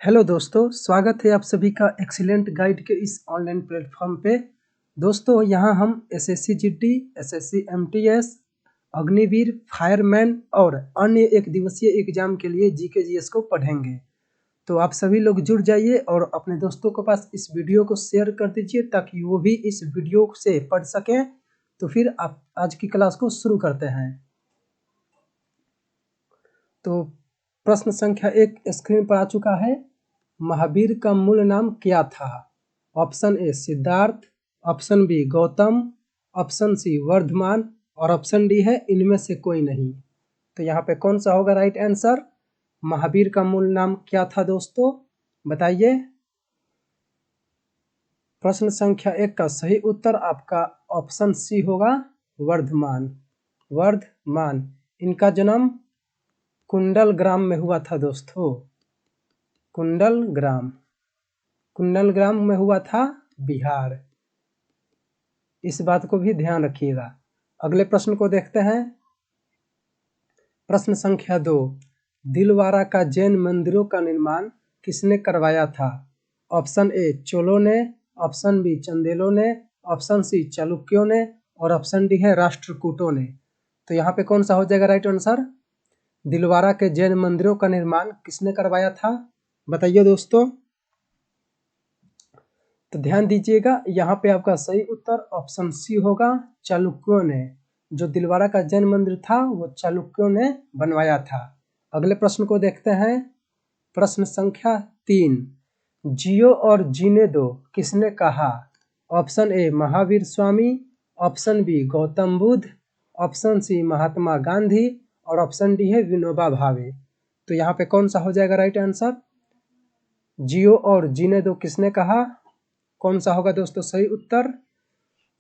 Hello दोस्तों, स्वागत है आप सभी का एक्सीलेंट गाइड के इस ऑनलाइन प्लेटफॉर्म पे। दोस्तों यहाँ हम SSC GD, SSC MTS, Agniveer, fireman और अन्य एक दिवसीय एग्जाम के लिए जीके जीएस को पढ़ेंगे। तो आप सभी लोग जुड़ जाइए और अपने दोस्तों के पास इस वीडियो को शेयर कर दीजिए ताकि वो भी इस वीडियो से पढ़ सकें। तो फिर आप आज की क्लास को शुरू करते हैं। तो प्रश्न संख्या 1 स्क्रीन पर आ चुका है। महावीर का मूल नाम क्या था? Option A Siddhartha, option B Gautam, option C Vardhaman और ऑप्शन डी है इनमें से कोई नहीं। तो यहाँ पे कौन सा होगा राइट आंसर? महावीर का मूल नाम क्या था दोस्तों, बताइए। प्रश्न संख्या 1 का सही उत्तर आपका ऑप्शन सी होगा, वर्धमान। वर्धमान इनका जन्म कुंडल ग्राम में हुआ था दोस्तों। कुंडल ग्राम में हुआ था, बिहार। इस बात को भी ध्यान रखिएगा। अगले प्रश्न को देखते हैं। प्रश्न संख्या 2, दिलवारा का जैन मंदिरों का निर्माण किसने करवाया था? ऑप्शन ए चोलों ने, ऑप्शन बी चंदेलों ने, ऑप्शन सी चालुक्यों ने और ऑप्शन डी है राष्ट्रकूटों ने। तो यहाँ पे कौन सा हो जाएगा राइट आंसर? दिलवारा के जैन मंदिरों का निर्माण किसने करवाया था, बताइए दोस्तों। तो ध्यान दीजिएगा, यहाँ पे आपका सही उत्तर ऑप्शन सी होगा, चालुक्यों ने। जो दिलवारा का जैन मंदिर था वो चालुक्यों ने बनवाया था। अगले प्रश्न को देखते हैं। प्रश्न संख्या 3, जियो और जीने दो किसने कहा? Option A Mahavir Swami, option B Gautam Buddha, option C Mahatma Gandhi और ऑप्शन डी है विनोबा भावे। तो यहाँ पे कौन सा हो जाएगा राइट आंसर? जियो और जीने दो किसने कहा, कौन सा होगा दोस्तों सही उत्तर?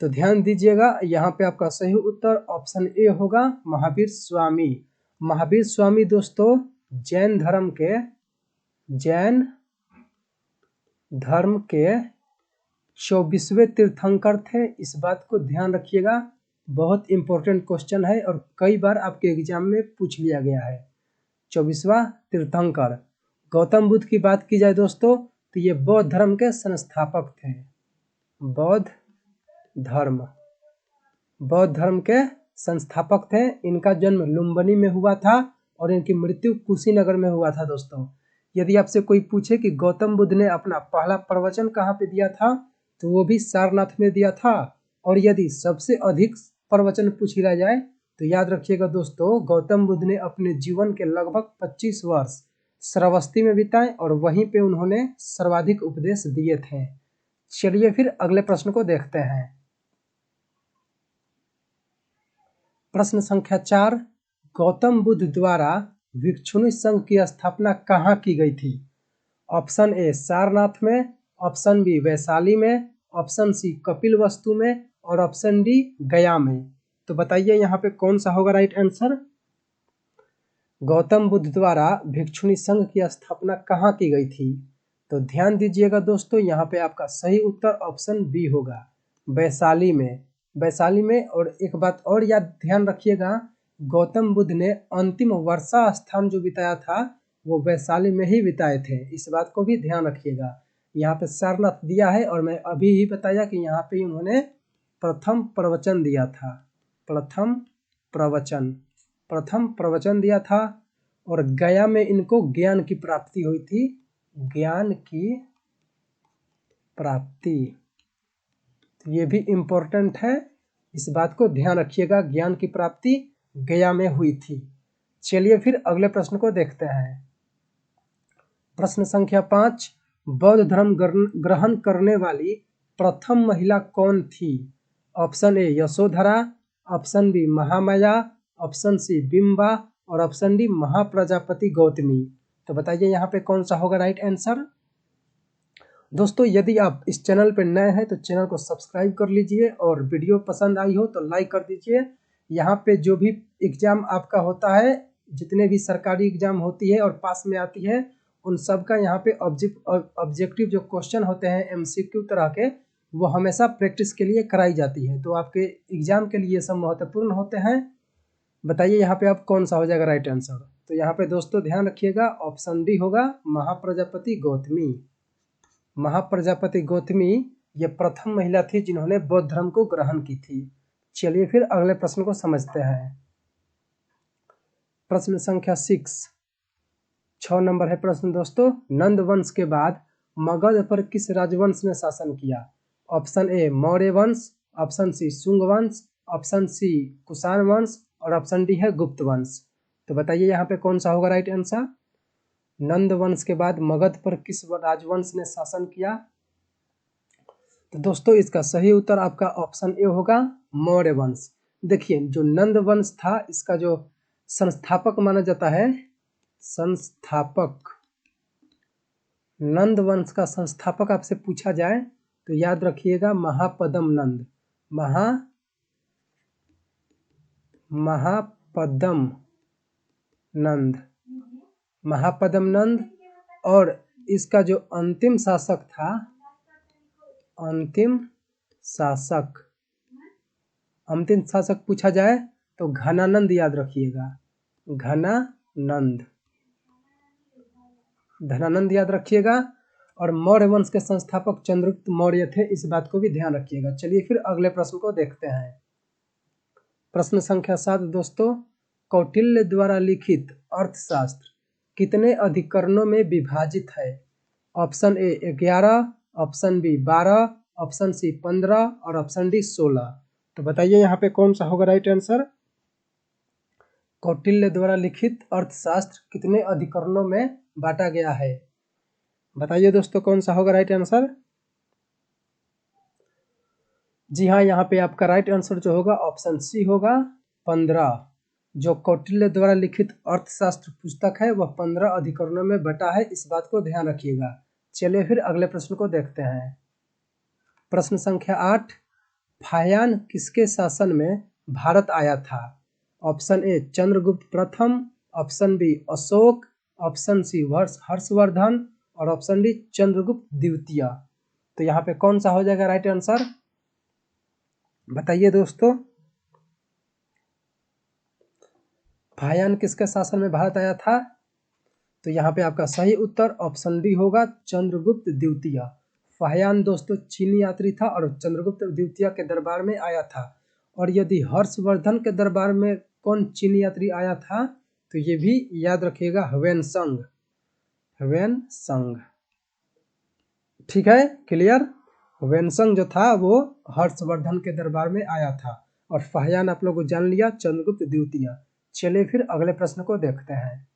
तो ध्यान दीजिएगा, यहाँ पे आपका सही उत्तर ऑप्शन ए होगा, महावीर स्वामी। महावीर स्वामी दोस्तों जैन धर्म के 24वें तीर्थंकर थे। इस बात को ध्यान रखिएगा, बहुत इंपॉर्टेंट क्वेश्चन है और कई बार आपके एग्जाम में पूछ लिया गया है। 24वां तीर्थंकर। गौतम बुद्ध की बात की जाए दोस्तों तो ये बौद्ध धर्म के संस्थापक थे। बौद्ध धर्म के संस्थापक थे। इनका जन्म लुम्बिनी में हुआ था और इनकी मृत्यु कुशीनगर में हुआ था दोस्तों। यदि आपसे कोई पूछे कि गौतम बुद्ध ने अपना पहला प्रवचन कहाँ पे दिया था तो वो भी सारनाथ में दिया था। और यदि सबसे अधिक प्रवचन पूछ लिया जाए तो याद रखिएगा दोस्तों, गौतम बुद्ध ने अपने जीवन के लगभग 25 वर्ष श्रावस्ती में बिताए और वहीं पे उन्होंने सर्वाधिक उपदेश दिए थे। चलिए फिर अगले प्रश्न को देखते हैं। प्रश्न संख्या 4, गौतम बुद्ध द्वारा भिक्षुणी संघ की स्थापना कहाँ की गई थी? ऑप्शन ए सारनाथ में, ऑप्शन बी वैशाली में, ऑप्शन सी कपिलवस्तु में और ऑप्शन डी गया में। तो बताइए यहाँ पे कौन सा होगा राइट आंसर? गौतम बुद्ध द्वारा भिक्षुणी संघ की स्थापना कहाँ की गई थी? तो ध्यान दीजिएगा दोस्तों, यहाँ पे आपका सही उत्तर ऑप्शन बी होगा, वैशाली में। और एक बात और याद ध्यान रखिएगा, गौतम बुद्ध ने अंतिम वर्षा स्थान जो बिताया था वो वैशाली में ही बिताए थे। इस बात को भी ध्यान रखिएगा। यहाँ पे सारनाथ दिया है और मैं अभी ही बताया कि यहाँ पे उन्होंने प्रथम प्रवचन दिया था। प्रथम प्रवचन दिया था और गया में इनको ज्ञान की प्राप्ति हुई थी। ज्ञान की प्राप्ति ये भी इम्पोर्टेंट है, इस बात को ध्यान रखिएगा, ज्ञान की प्राप्ति गया में हुई थी। चलिए फिर अगले प्रश्न को देखते हैं। प्रश्न संख्या 5, बौद्ध धर्म ग्रहण करने वाली प्रथम महिला कौन थी? Option A Yashodhara, option B Mahamaya, option C Bimba और ऑप्शन डी महाप्रजापति गौतमी। तो बताइए यहाँ पे कौन सा होगा राइट आंसर? दोस्तों यदि आप इस चैनल पर नए हैं तो चैनल को सब्सक्राइब कर लीजिए और वीडियो पसंद आई हो तो लाइक कर दीजिए। यहाँ पे जो भी एग्जाम आपका होता है, जितने भी सरकारी एग्जाम होती है और पास में आती है, उन सब का यहाँ पे ऑब्जेक्टिव जो क्वेश्चन होते हैं एमसीक्यू तरह के, वो हमेशा प्रैक्टिस के लिए कराई जाती है। तो आपके एग्जाम के लिए सब महत्वपूर्ण होते हैं। बताइए यहाँ पे आप कौन सा हो जाएगा राइट आंसर? तो यहाँ पे दोस्तों ध्यान रखिएगा ऑप्शन डी होगा महाप्रजापति गौतमी। महाप्रजापति गौतमी ये प्रथम महिला थी जिन्होंने बौद्ध धर्म को ग्रहण की थी। चलिए फिर अगले प्रश्न को समझते हैं। प्रश्न संख्या 6 नंबर है प्रश्न दोस्तों। नंद वंश के बाद मगध पर किस राजवंश ने शासन किया? ऑप्शन ए मौर्य वंश, ऑप्शन सी शुंग वंश, ऑप्शन सी कुषाण वंश और ऑप्शन डी है गुप्त वंश। तो बताइए यहाँ पे कौन सा होगा राइट आंसर। नंद वंश के बाद मगध पर किस राजवंश ने शासन किया? तो दोस्तों इसका सही उत्तर आपका ऑप्शन ए होगा मौर्य वंश। देखिए जो नंद वंश था इसका जो संस्थापक माना जाता है, संस्थापक, नंद वंश का संस्थापक आपसे पूछा जाए तो याद रखिएगा महापद्म नंद। महापद्म नंद, महापद्म नंद। और इसका जो अंतिम शासक था, अंतिम शासक पूछा जाए तो घनानंद याद रखिएगा, धनानंद याद रखिएगा। और मौर्य वंश के संस्थापक चंद्रगुप्त मौर्य थे, इस बात को भी ध्यान रखिएगा। चलिए फिर अगले प्रश्न को देखते हैं। प्रश्न संख्या 7 दोस्तों। कौटिल्य द्वारा लिखित अर्थशास्त्र कितने अधिकरणों में विभाजित है? Option A 11, option B 12, option C 15 और ऑप्शन डी 16। तो बताइए यहाँ पे कौन सा होगा राइट आंसर। कौटिल्य द्वारा लिखित अर्थशास्त्र कितने अधिकरणों में बांटा गया है? बताइए दोस्तों कौन सा होगा राइट आंसर। जी हाँ, यहाँ पे आपका राइट आंसर जो होगा ऑप्शन सी होगा 15। जो कौटिल्य द्वारा लिखित अर्थशास्त्र पुस्तक है वह 15 अधिकरणों में बटा है, इस बात को ध्यान रखिएगा। चलिए फिर अगले प्रश्न को देखते हैं। प्रश्न संख्या 8। फाह्यान किसके शासन में भारत आया था? ऑप्शन ए चंद्रगुप्त प्रथम, option B Ashoka, option C Harshavardhana और ऑप्शन डी चंद्रगुप्त द्वितीय। तो यहाँ पे कौन सा हो जाएगा राइट आंसर, बताइए दोस्तों। फाह्यान किसके शासन में भारत आया था? तो यहाँ पे आपका सही उत्तर ऑप्शन डी होगा चंद्रगुप्त द्वितीय। फाह्यान दोस्तों चीनी यात्री था और चंद्रगुप्त द्वितीय के दरबार में आया था। और यदि हर्षवर्धन के दरबार में कौन चीनी यात्री आया था तो ये भी याद रखिएगा ह्वेनसंग। ठीक है, क्लियर। ह्वेनसंग जो था वो हर्षवर्धन के दरबार में आया था और फाह्यान आप लोग जान लिया चंद्रगुप्त द्वितीय। चलिए फिर अगले प्रश्न को देखते हैं।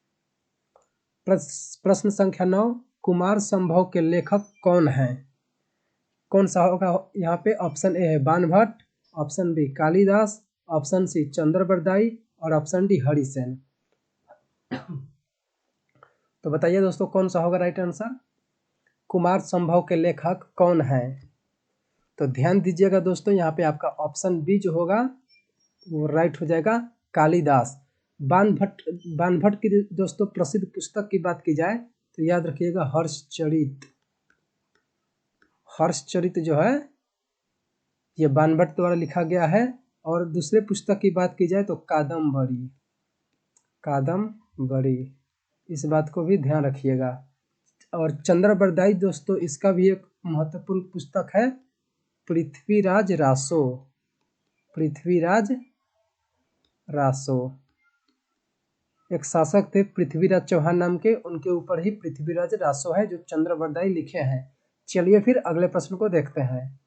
प्रश्न संख्या 9। कुमार संभव के लेखक कौन हैं? कौन सा होगा यहाँ पे। ऑप्शन ए है Banabhatta, option B Kalidasa, option C Chandbardai और ऑप्शन डी हरिसेन। तो बताइए दोस्तों कौन सा होगा राइट आंसर। कुमार संभव के लेखक कौन हैं? तो ध्यान दीजिएगा दोस्तों, यहाँ पे आपका ऑप्शन बी जो होगा वो राइट हो जाएगा कालिदास। बाणभट्ट की दोस्तों प्रसिद्ध पुस्तक की बात की जाए तो याद रखिएगा हर्षचरित जो है ये बाणभट्ट द्वारा लिखा गया है। और दूसरे पुस्तक की बात की जाए तो कादम्बरी, इस बात को भी ध्यान रखिएगा। और चंद्रबरदाई दोस्तों इसका भी एक महत्वपूर्ण पुस्तक है पृथ्वीराज रासो। एक शासक थे पृथ्वीराज चौहान नाम के, उनके ऊपर ही पृथ्वीराज रासो है जो चंद्रबरदाई लिखे हैं। चलिए फिर अगले प्रश्न को देखते हैं।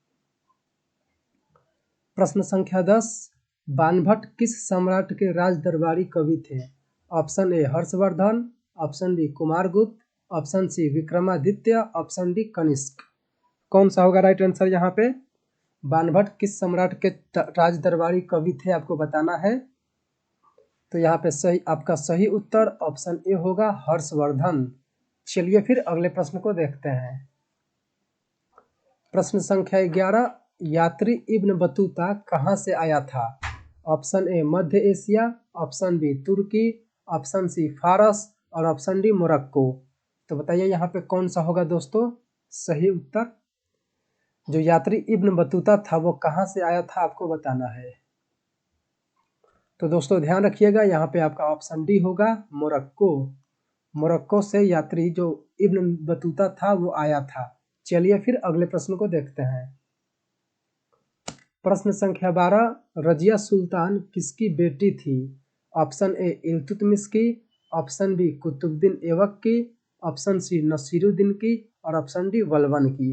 प्रश्न संख्या 10। बाणभट्ट किस सम्राट के राज दरबारी कवि थे? Option A Harshavardhana, option B Kumaragupta, option C Vikramaditya, option D Kanishka. कौन सा होगा राइट आंसर यहाँ पे। बाणभट्ट किस सम्राट के राज दरबारी कवि थे आपको बताना है। तो यहाँ पे आपका सही उत्तर ऑप्शन ए होगा हर्षवर्धन। चलिए फिर अगले प्रश्न को देखते हैं। प्रश्न संख्या 11। यात्री इब्न बतूता कहाँ से आया था? ऑप्शन ए मध्य एशिया, ऑप्शन बी तुर्की, ऑप्शन सी फारस और ऑप्शन डी मोरक्को। तो बताइए यहाँ पे कौन सा होगा दोस्तों सही उत्तर। जो यात्री इब्न बतूता था वो कहाँ से आया था आपको बताना है। तो दोस्तों ध्यान रखिएगा, यहाँ पे आपका ऑप्शन डी होगा मोरक्को। मोरक्को से यात्री जो इब्न बतूता था वो आया था। चलिए फिर अगले प्रश्न को देखते हैं। प्रश्न संख्या 12, रजिया सुल्तान किसकी बेटी थी? ऑप्शन ए इल्तुतमिश की, ऑप्शन बी कुतुबुद्दीन ऐबक की, ऑप्शन सी नसीरुद्दीन की और ऑप्शन डी बलबन की।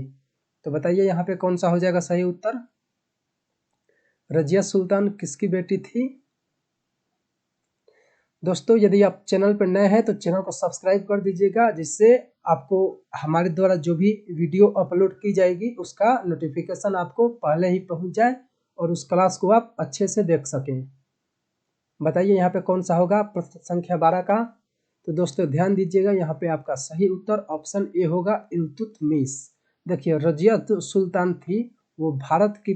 तो बताइए यहाँ पे कौन सा हो जाएगा सही उत्तर। रजिया सुल्तान किसकी बेटी थी? दोस्तों यदि आप चैनल पर नए हैं तो चैनल को सब्सक्राइब कर दीजिएगा, जिससे आपको हमारे द्वारा जो भी वीडियो अपलोड की जाएगी उसका नोटिफिकेशन आपको पहले ही पहुंच जाए और उस क्लास को आप अच्छे से देख सकें। बताइए यहाँ पे कौन सा होगा प्रश्न संख्या 12 का। तो दोस्तों ध्यान दीजिएगा, यहाँ पे आपका सही उत्तर ऑप्शन ए होगा इल्तुतमिश। देखिए रजिया सुल्तान थी वो भारत की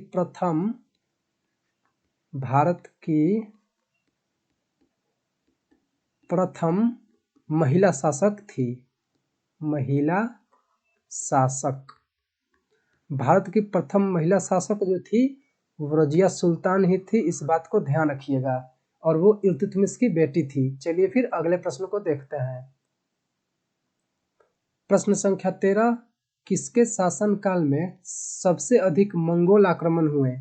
प्रथम महिला शासक थी। महिला शासक, भारत की प्रथम महिला शासक जो थी वो रजिया सुल्तान ही थी, इस बात को ध्यान रखिएगा, और वो इल्तुतमिश की बेटी थी। चलिए फिर अगले प्रश्न को देखते हैं। प्रश्न संख्या 13, किसके शासन काल में सबसे अधिक मंगोल आक्रमण हुए?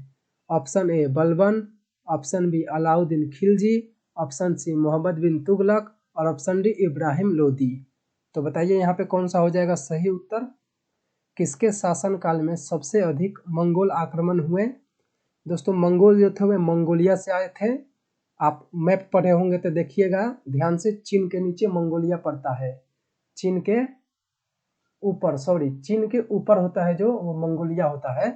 Option A Balban, option B Alauddin Khilji, option C Mohammad bin Tughlaq और ऑप्शन डी इब्राहिम लोदी। तो बताइए यहाँ पे कौन सा हो जाएगा सही उत्तर। किसके शासन काल में सबसे अधिक मंगोल आक्रमण हुए? दोस्तों मंगोल जो थे वे मंगोलिया से आए थे। आप मैप पढ़े होंगे तो देखिएगा ध्यान से, चीन के नीचे मंगोलिया पड़ता है, चीन के ऊपर होता है जो वो मंगोलिया होता है।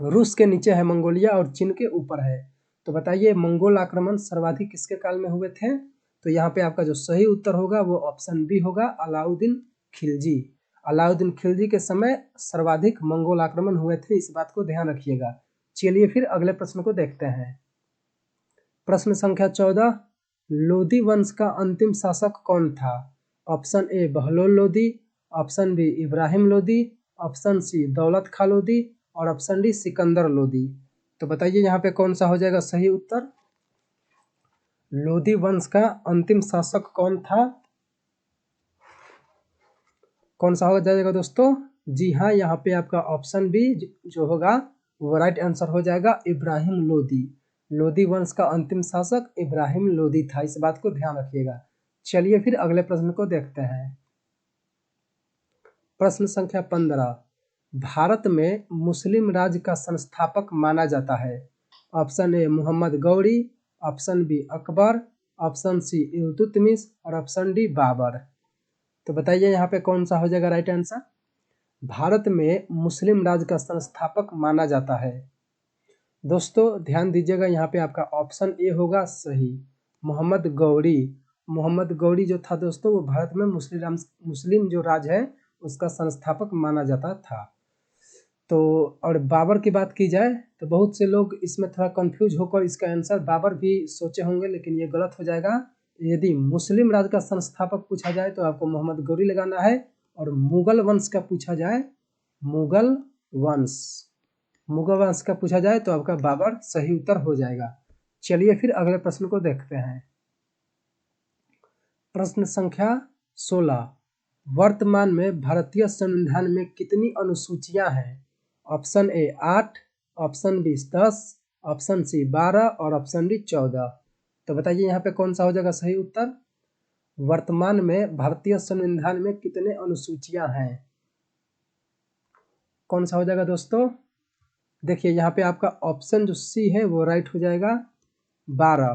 रूस के नीचे है मंगोलिया और चीन के ऊपर है। तो बताइए मंगोल आक्रमण सर्वाधिक किसके काल में हुए थे? तो यहाँ पे आपका जो सही उत्तर होगा वो ऑप्शन बी होगा अलाउद्दीन खिलजी। अलाउद्दीन खिलजी के समय सर्वाधिक मंगोल आक्रमण हुए थे, इस बात को ध्यान रखिएगा। चलिए फिर अगले प्रश्न को देखते हैं। प्रश्न संख्या 14, लोदी वंश का अंतिम शासक कौन था? Option A Bahlol Lodi, option B Ibrahim Lodi, option C Daulat Khan Lodi और ऑप्शन डी सिकंदर लोदी। तो बताइए यहाँ पे कौन सा हो जाएगा सही उत्तर। लोदी वंश का अंतिम शासक कौन था? कौन सा हो जाएगा दोस्तों? जी हाँ, यहाँ पे आपका ऑप्शन बी जो होगा वो राइट आंसर हो जाएगा, इब्राहिम लोदी। लोदी वंश का अंतिम शासक इब्राहिम लोदी था, इस बात को ध्यान रखिएगा। चलिए फिर अगले प्रश्न को देखते हैं। प्रश्न संख्या 15, भारत में मुस्लिम राज्य का संस्थापक माना जाता है। Option A Mohammad Ghori, option B Akbar, option C Iltutmish और ऑप्शन डी बाबर। तो बताइए यहाँ पे कौन सा हो जाएगा राइट आंसर। भारत में मुस्लिम राज्य का संस्थापक माना जाता है। दोस्तों ध्यान दीजिएगा, यहाँ पे आपका ऑप्शन ए होगा सही, मोहम्मद गौरी। मोहम्मद गौरी जो था दोस्तों वो भारत में मुस्लिम जो राज्य है उसका संस्थापक माना जाता था। तो और बाबर की बात की जाए तो बहुत से लोग इसमें थोड़ा कंफ्यूज होकर इसका आंसर बाबर भी सोचे होंगे, लेकिन ये गलत हो जाएगा। यदि मुस्लिम राज्य का संस्थापक पूछा जाए तो आपको मोहम्मद गौरी लगाना है, और मुगल वंश का पूछा जाए मुगल वंश का पूछा जाए तो आपका बाबर सही उत्तर हो जाएगा। चलिए फिर अगले प्रश्न को देखते हैं। प्रश्न संख्या 16, वर्तमान में भारतीय संविधान में कितनी अनुसूचियां हैं? Option A 8, option B 10, option C 12 और ऑप्शन डी 14। तो बताइए यहाँ पे कौन सा हो जाएगा सही उत्तर। वर्तमान में भारतीय संविधान में कितने अनुसूचियां हैं? कौन सा हो जाएगा दोस्तों। देखिए यहाँ पे आपका ऑप्शन जो सी है वो राइट हो जाएगा 12,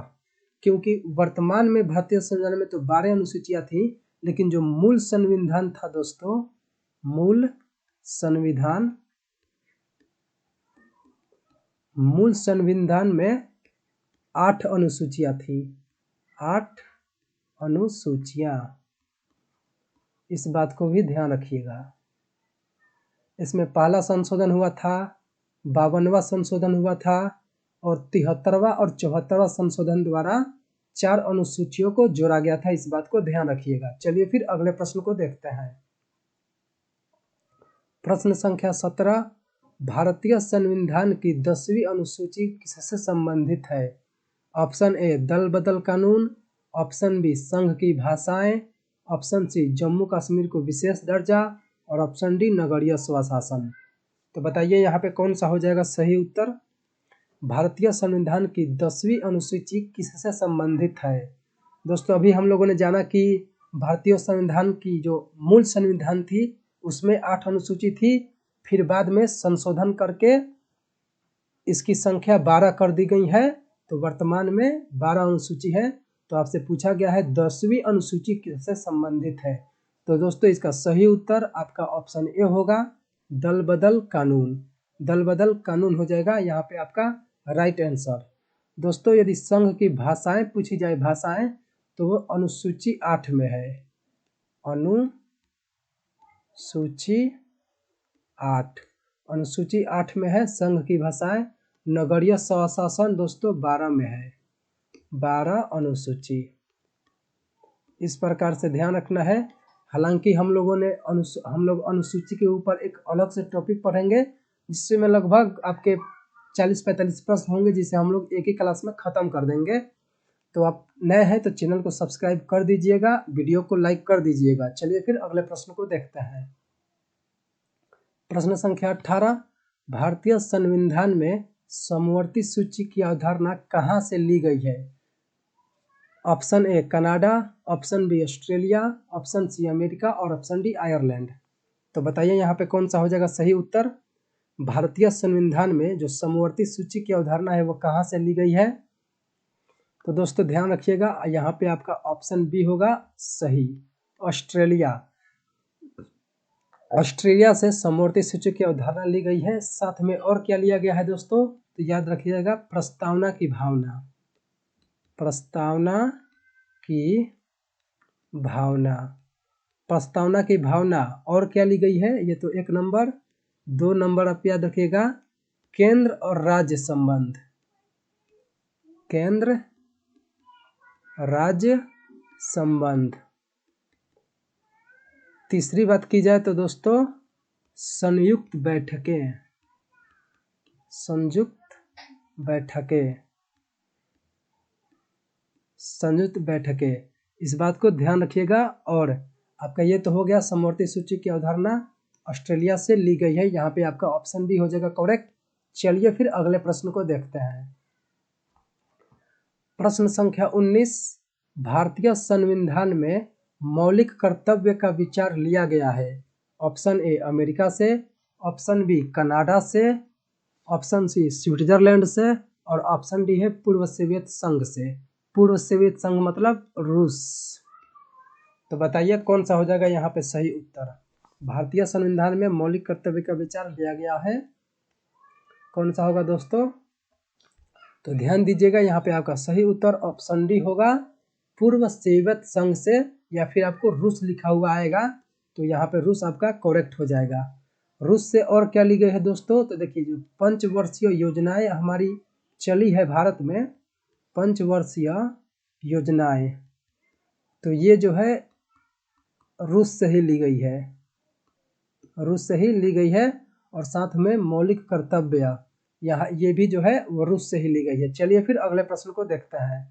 क्योंकि वर्तमान में भारतीय संविधान में तो 12 अनुसूचियां थी, लेकिन जो मूल संविधान था दोस्तों, मूल संविधान में 8 अनुसूचियां थी। 8 अनुसूचियां, इस बात को भी ध्यान रखिएगा। इसमें पहला संशोधन हुआ था, 52वां संशोधन हुआ था और 73वां और 74वां संशोधन द्वारा 4 अनुसूचियों को जोड़ा गया था, इस बात को ध्यान रखिएगा। चलिए फिर अगले प्रश्न को देखते हैं। प्रश्न संख्या 17, भारतीय संविधान की 10वीं अनुसूची किससे संबंधित है? ऑप्शन ए दल बदल कानून, ऑप्शन बी संघ की भाषाएं, ऑप्शन सी जम्मू कश्मीर को विशेष दर्जा और ऑप्शन डी नगरीय स्वशासन। तो बताइए यहाँ पे कौन सा हो जाएगा सही उत्तर। भारतीय संविधान की 10वीं अनुसूची किससे संबंधित है। दोस्तों अभी हम लोगों ने जाना कि भारतीय संविधान की जो मूल संविधान थी उसमें 8 अनुसूची थी, फिर बाद में संशोधन करके इसकी संख्या 12 कर दी गई है, तो वर्तमान में 12 अनुसूची है। तो आपसे पूछा गया है 10वीं अनुसूची किससे संबंधित है। तो दोस्तों इसका सही उत्तर आपका ऑप्शन ए होगा, दल बदल कानून। दल बदल कानून हो जाएगा यहाँ पे आपका राइट आंसर। दोस्तों यदि संघ की भाषाएं पूछी जाए भाषाएं, तो वो अनुसूची 8 में है। अनुसूची 8 में है संघ की भाषाएं। नगरीय स्वशासन दोस्तों 12 में है, 12 अनुसूची। इस प्रकार से ध्यान रखना है। हालांकि हम लोग अनुसूची के ऊपर एक अलग से टॉपिक पढ़ेंगे, जिससे में लगभग आपके 40-45 प्रश्न होंगे, जिसे हम लोग एक ही क्लास में ख़त्म कर देंगे। तो आप नए हैं तो चैनल को सब्सक्राइब कर दीजिएगा, वीडियो को लाइक कर दीजिएगा। चलिए फिर अगले प्रश्न को देखते हैं। प्रश्न संख्या 18, भारतीय संविधान में समवर्ती सूची की अवधारणा कहाँ से ली गई है। Option A Canada, option B Australia, option C America और ऑप्शन डी आयरलैंड। तो बताइए यहाँ पे कौन सा हो जाएगा सही उत्तर। भारतीय संविधान में जो समवर्ती सूची की अवधारणा है वो कहाँ से ली गई है। तो दोस्तों ध्यान रखिएगा, यहाँ पे आपका ऑप्शन बी होगा सही, ऑस्ट्रेलिया। ऑस्ट्रेलिया से समवर्ती सूची की अवधारणा ली गई है। साथ में और क्या लिया गया है दोस्तों, तो याद रखिएगा प्रस्तावना की भावना। प्रस्तावना की भावना और क्या ली गई है, ये तो 1 नंबर। 2 नंबर आप याद रखिएगा केंद्र और राज्य संबंध, केंद्र राज्य संबंध। तीसरी बात की जाए तो दोस्तों संयुक्त बैठकें, संयुक्त बैठकें। इस बात को ध्यान रखिएगा। और आपका ये तो हो गया समवर्ती सूची की अवधारणा ऑस्ट्रेलिया से ली गई है, यहाँ पे आपका ऑप्शन बी हो जाएगा करेक्ट। चलिए फिर अगले प्रश्न को देखते हैं। प्रश्न संख्या 19, भारतीय संविधान में मौलिक कर्तव्य का विचार लिया गया है। ऑप्शन ए अमेरिका से, ऑप्शन बी कनाडा से, ऑप्शन सी स्विट्जरलैंड से और ऑप्शन डी है पूर्व सोवियत संघ से। पूर्व सोवियत संघ मतलब रूस। तो बताइए कौन सा हो जाएगा यहाँ पे सही उत्तर। भारतीय संविधान में मौलिक कर्तव्य का विचार लिया गया है, कौन सा होगा दोस्तों। तो ध्यान दीजिएगा, यहाँ पे आपका सही उत्तर ऑप्शन डी होगा, पूर्व सोवियत संघ से, या फिर आपको रूस लिखा हुआ आएगा तो यहाँ पे रूस आपका करेक्ट हो जाएगा। रूस से और क्या ली गई है दोस्तों, तो देखिए जो पंचवर्षीय योजनाएं हमारी चली है भारत में, पंचवर्षीय योजनाएं, तो ये जो है रूस से ही ली गई है, रूस से ही ली गई है। और साथ में मौलिक कर्तव्य यहाँ ये भी जो है वो रूस से ही ली गई है। चलिए फिर अगले प्रश्न को देखते हैं।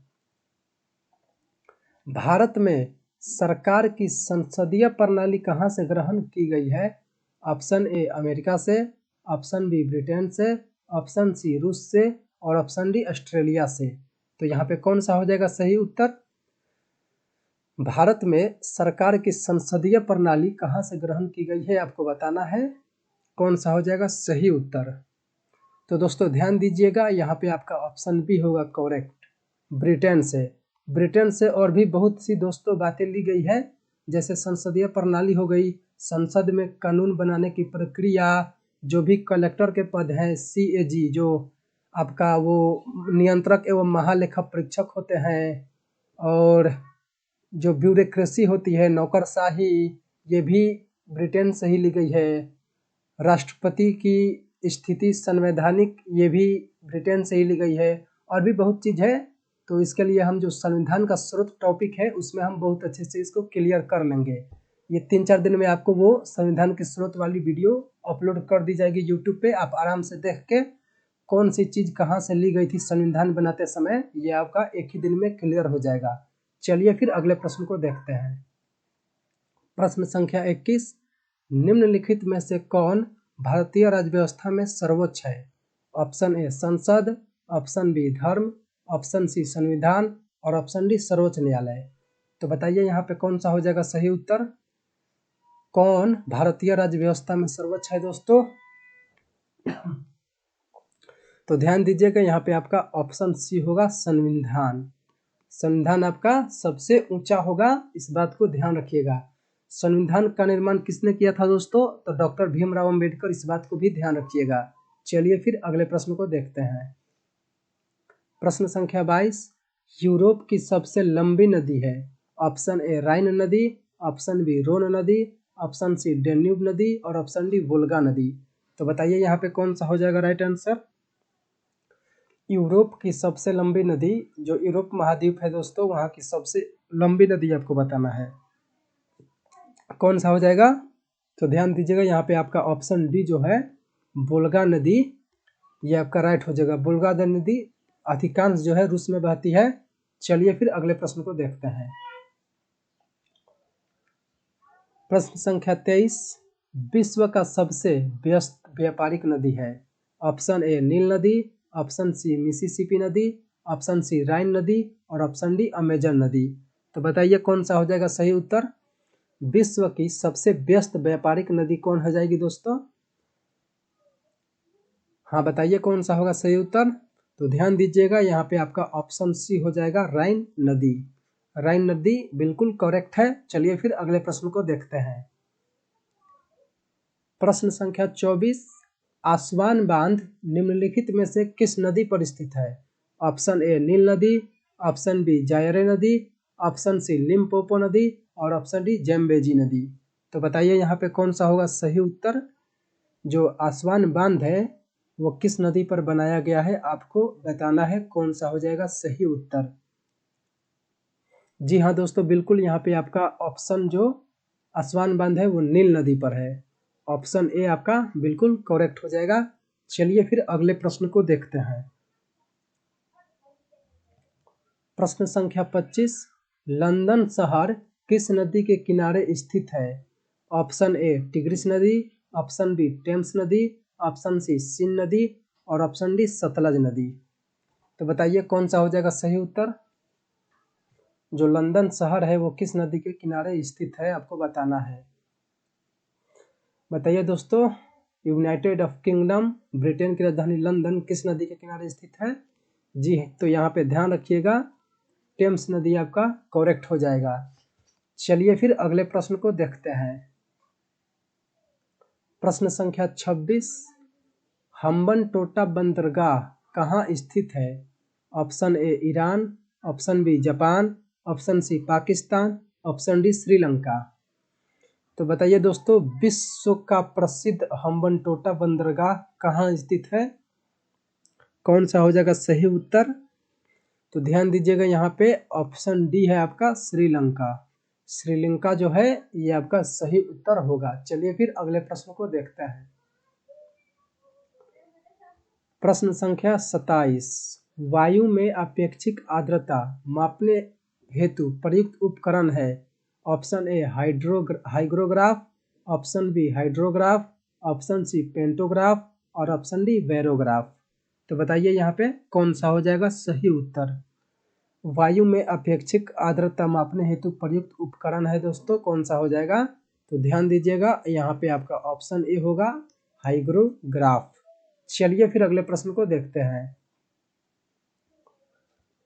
भारत में सरकार की संसदीय प्रणाली कहाँ से ग्रहण की गई है। ऑप्शन ए अमेरिका से, ऑप्शन बी ब्रिटेन से, ऑप्शन सी रूस से और ऑप्शन डी ऑस्ट्रेलिया से। तो यहाँ पे कौन सा हो जाएगा सही उत्तर। भारत में सरकार की संसदीय प्रणाली कहाँ से ग्रहण की गई है आपको बताना है, कौन सा हो जाएगा सही उत्तर। तो दोस्तों ध्यान दीजिएगा, यहाँ पे आपका ऑप्शन बी होगा करेक्ट, ब्रिटेन से। ब्रिटेन से और भी बहुत सी दोस्तों बातें ली गई है, जैसे संसदीय प्रणाली हो गई, संसद में कानून बनाने की प्रक्रिया, जो भी कलेक्टर के पद हैं, CAG जो आपका वो नियंत्रक एवं महालेखा परीक्षक होते हैं, और जो ब्यूरोक्रेसी होती है नौकरशाही, ये भी ब्रिटेन से ही ली गई है। राष्ट्रपति की स्थिति संवैधानिक, ये भी ब्रिटेन से ही ली गई है। और भी बहुत चीज़ है, तो इसके लिए हम जो संविधान का स्रोत टॉपिक है उसमें हम बहुत अच्छे से इसको क्लियर कर लेंगे। ये 3-4 दिन में आपको वो संविधान के स्रोत वाली वीडियो अपलोड कर दी जाएगी यूट्यूब पे, आप आराम से देख के कौन सी चीज कहाँ से ली गई थी संविधान बनाते समय, ये आपका एक ही दिन में क्लियर हो जाएगा। चलिए फिर अगले प्रश्न को देखते हैं। प्रश्न संख्या 21, निम्नलिखित में से कौन भारतीय राज्य व्यवस्था में सर्वोच्च है? ऑप्शन ए संसद, ऑप्शन बी धर्म, ऑप्शन सी संविधान और ऑप्शन डी सर्वोच्च न्यायालय। तो बताइए यहाँ पे कौन सा हो जाएगा सही उत्तर। कौन भारतीय राज्य व्यवस्था में सर्वोच्च है दोस्तों? तो ध्यान दीजिएगा यहाँ पे आपका ऑप्शन सी होगा संविधान। संविधान आपका सबसे ऊंचा होगा, इस बात को ध्यान रखिएगा। संविधान का निर्माण किसने किया था दोस्तों? तो डॉक्टर भीमराव अंबेडकर, इस बात को भी ध्यान रखिएगा। चलिए फिर अगले प्रश्न को देखते हैं। प्रश्न संख्या 22, यूरोप की सबसे लंबी नदी है? ऑप्शन ए राइन नदी, ऑप्शन बी रोन नदी, ऑप्शन सी डेन्यूब नदी और ऑप्शन डी वोल्गा नदी। तो बताइए यहाँ पे कौन सा हो जाएगा राइट आंसर। यूरोप की सबसे लंबी नदी, जो यूरोप महाद्वीप है दोस्तों, वहाँ की सबसे लंबी नदी आपको बताना है, कौन सा हो जाएगा। तो ध्यान दीजिएगा यहाँ पे आपका ऑप्शन डी जो है वोल्गा नदी, ये आपका राइट हो जाएगा। वोल्गा नदी अधिकांश जो है रूस में बहती है। चलिए फिर अगले प्रश्न को देखते हैं। प्रश्न संख्या 23, विश्व का सबसे व्यस्त व्यापारिक नदी है? ऑप्शन ए नील नदी, ऑप्शन सी मिसिसिपी नदी, ऑप्शन सी राइन नदी और ऑप्शन डी अमेजन नदी। तो बताइए कौन सा हो जाएगा सही उत्तर। विश्व की सबसे व्यस्त व्यापारिक नदी कौन हो जाएगी दोस्तों? हाँ बताइए कौन सा होगा सही उत्तर। तो ध्यान दीजिएगा यहाँ पे आपका ऑप्शन सी हो जाएगा राइन नदी। राइन नदी बिल्कुल करेक्ट है। चलिए फिर अगले प्रश्न को देखते हैं। प्रश्न संख्या 24, आसवान बांध निम्नलिखित में से किस नदी पर स्थित है? ऑप्शन ए नील नदी, ऑप्शन बी जायरे नदी, ऑप्शन सी लिम्पोपो नदी और ऑप्शन डी जैम्बेजी नदी। तो बताइए यहाँ पे कौन सा होगा सही उत्तर। जो आसवान बांध है वो किस नदी पर बनाया गया है, आपको बताना है कौन सा हो जाएगा सही उत्तर। जी हाँ दोस्तों, बिल्कुल यहाँ पे आपका ऑप्शन जो आसवान बांध है वो नील नदी पर है। ऑप्शन ए आपका बिल्कुल करेक्ट हो जाएगा। चलिए फिर अगले प्रश्न को देखते हैं। प्रश्न संख्या 25, लंदन शहर किस नदी के किनारे स्थित है? ऑप्शन ए टिग्रिस नदी, ऑप्शन बी टेम्स नदी, ऑप्शन सी सिन नदी और ऑप्शन डी सतलज नदी। तो बताइए कौन सा हो जाएगा सही उत्तर। जो लंदन शहर है वो किस नदी के किनारे स्थित है, आपको बताना है। बताइए दोस्तों, यूनाइटेड ऑफ किंगडम ब्रिटेन की राजधानी लंदन किस नदी के किनारे स्थित है? जी तो यहाँ पे ध्यान रखिएगा, टेम्स नदी आपका करेक्ट हो जाएगा। चलिए फिर अगले प्रश्न को देखते हैं। प्रश्न संख्या 26, हम्बनटोटा बंदरगाह कहाँ स्थित है? Option A Iran, option B Japan, option C Pakistan, option D Sri Lanka. तो बताइए दोस्तों, विश्व का प्रसिद्ध हम्बनटोटा बंदरगाह कहाँ स्थित है, कौन सा हो जाएगा सही उत्तर। तो ध्यान दीजिएगा यहाँ पे ऑप्शन डी है आपका श्रीलंका। श्रीलंका जो है ये आपका सही उत्तर होगा। चलिए फिर अगले प्रश्न को देखते हैं। प्रश्न संख्या 27, वायु में अपेक्षिक आर्द्रता मापने हेतु प्रयुक्त उपकरण है? Option A hygrograph, option B hydrograph, option C pantograph और ऑप्शन डी बैरोग्राफ। तो बताइए यहाँ पे कौन सा हो जाएगा सही उत्तर। वायु में अपेक्षिक आर्द्रता मापने हेतु प्रयुक्त उपकरण है दोस्तों, कौन सा हो जाएगा। तो ध्यान दीजिएगा यहाँ पे आपका ऑप्शन ए होगा हाइग्रोग्राफ। चलिए फिर अगले प्रश्न को देखते हैं।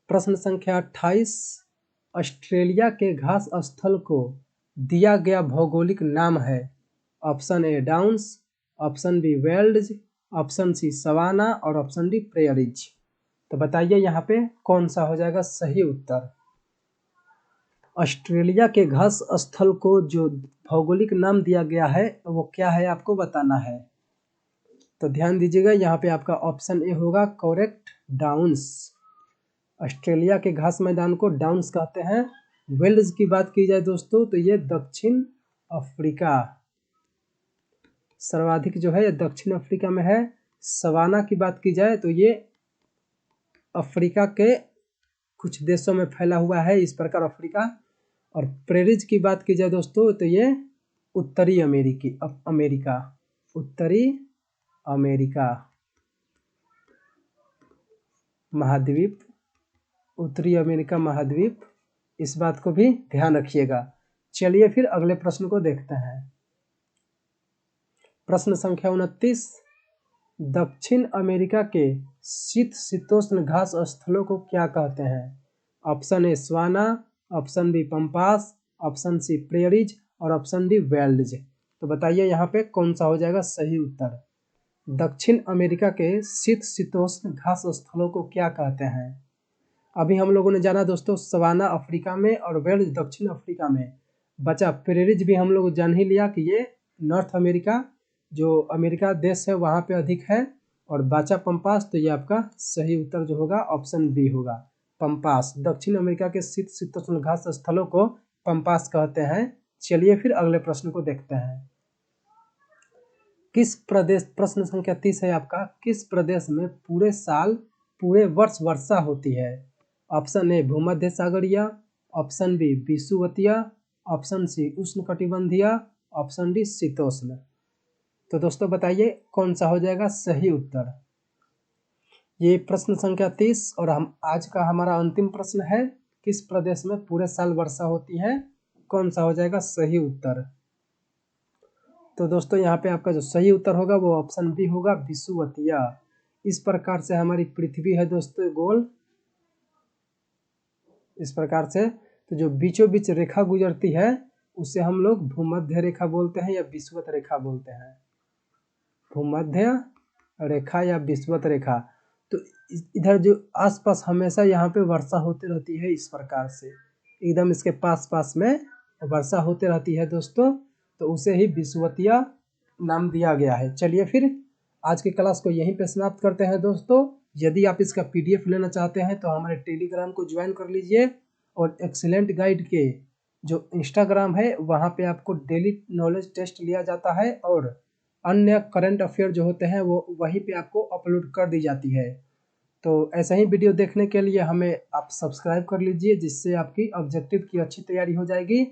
प्रश्न संख्या 28, ऑस्ट्रेलिया के घास स्थल को दिया गया भौगोलिक नाम है? Option A downs, option B velds, option C savanna और ऑप्शन डी प्रेयरीज। तो बताइए यहाँ पे कौन सा हो जाएगा सही उत्तर। ऑस्ट्रेलिया के घास स्थल को जो भौगोलिक नाम दिया गया है वो क्या है, आपको बताना है। तो ध्यान दीजिएगा यहाँ पे आपका ऑप्शन ए होगा करेक्ट डाउन्स। ऑस्ट्रेलिया के घास मैदान को डाउन्स कहते हैं। वेल्स की बात की जाए दोस्तों तो ये दक्षिण अफ्रीका, सर्वाधिक जो है ये दक्षिण अफ्रीका में है। सवाना की बात की जाए तो ये अफ्रीका के कुछ देशों में फैला हुआ है इस प्रकार अफ्रीका। और प्रेरीज की बात की जाए दोस्तों तो ये उत्तरी अमेरिका उत्तरी अमेरिका महाद्वीप, उत्तरी अमेरिका महाद्वीप, इस बात को भी ध्यान रखिएगा। चलिए फिर अगले प्रश्न को देखते हैं। प्रश्न संख्या 29, दक्षिण अमेरिका के शीतोष्ण घास स्थलों को क्या कहते हैं? Option A savanna, option B pampas, option C prairies और ऑप्शन डी वेल्ड्स। तो बताइए यहाँ पे कौन सा हो जाएगा सही उत्तर। दक्षिण अमेरिका के शीतोष्ण घास स्थलों को क्या कहते हैं? अभी हम लोगों ने जाना दोस्तों सवाना अफ्रीका में और वेल्ड्स दक्षिण अफ्रीका में, बचा प्रेरीज भी हम लोग जान ही लिया कि ये नॉर्थ अमेरिका जो अमेरिका देश है वहाँ पे अधिक है, और बाचा पंपास। तो ये आपका सही उत्तर जो होगा ऑप्शन बी होगा, पंपास। दक्षिण अमेरिका के शीतोष्ण घास स्थलों को पंपास कहते हैं। चलिए फिर अगले प्रश्न को देखते हैं। किस प्रदेश, प्रश्न संख्या 30 है आपका, किस प्रदेश में पूरे साल पूरे वर्ष वर्षा होती है? ऑप्शन ए भूमध्य सागरीय, ऑप्शन बी विषुवतीय, ऑप्शन सी उष्णकटिबंधीय, ऑप्शन डी शीतोष्ण। तो दोस्तों बताइए कौन सा हो जाएगा सही उत्तर। ये प्रश्न संख्या 30 और हम आज का हमारा अंतिम प्रश्न है, किस प्रदेश में पूरे साल वर्षा होती है, कौन सा हो जाएगा सही उत्तर। तो दोस्तों यहाँ पे आपका जो सही उत्तर होगा वो ऑप्शन बी होगा, विषुवतीय। इस प्रकार से हमारी पृथ्वी है दोस्तों गोल, इस प्रकार से। तो जो बीचों बीच रेखा गुजरती है उसे हम लोग भूमध्य रेखा बोलते हैं या विषुवत रेखा बोलते हैं, भूमध्य रेखा या विषुवत रेखा। तो इधर जो आसपास हमेशा यहाँ पे वर्षा होती रहती है, इस प्रकार से एकदम इसके पास पास में वर्षा होती रहती है दोस्तों, तो उसे ही विषुवतीय नाम दिया गया है। चलिए फिर आज की क्लास को यहीं पे समाप्त करते हैं दोस्तों। यदि आप इसका PDF लेना चाहते हैं तो हमारे टेलीग्राम को ज्वाइन कर लीजिए, और एक्सीलेंट गाइड के जो इंस्टाग्राम है वहाँ पे आपको डेली नॉलेज टेस्ट लिया जाता है, और अन्य करंट अफेयर जो होते हैं वो वहीं पे आपको अपलोड कर दी जाती है। तो ऐसा ही वीडियो देखने के लिए हमें आप सब्सक्राइब कर लीजिए, जिससे आपकी ऑब्जेक्टिव की अच्छी तैयारी हो जाएगी।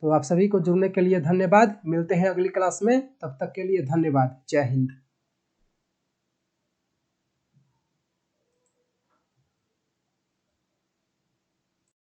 तो आप सभी को जुड़ने के लिए धन्यवाद। मिलते हैं अगली क्लास में, तब तक के लिए धन्यवाद। जय हिंद।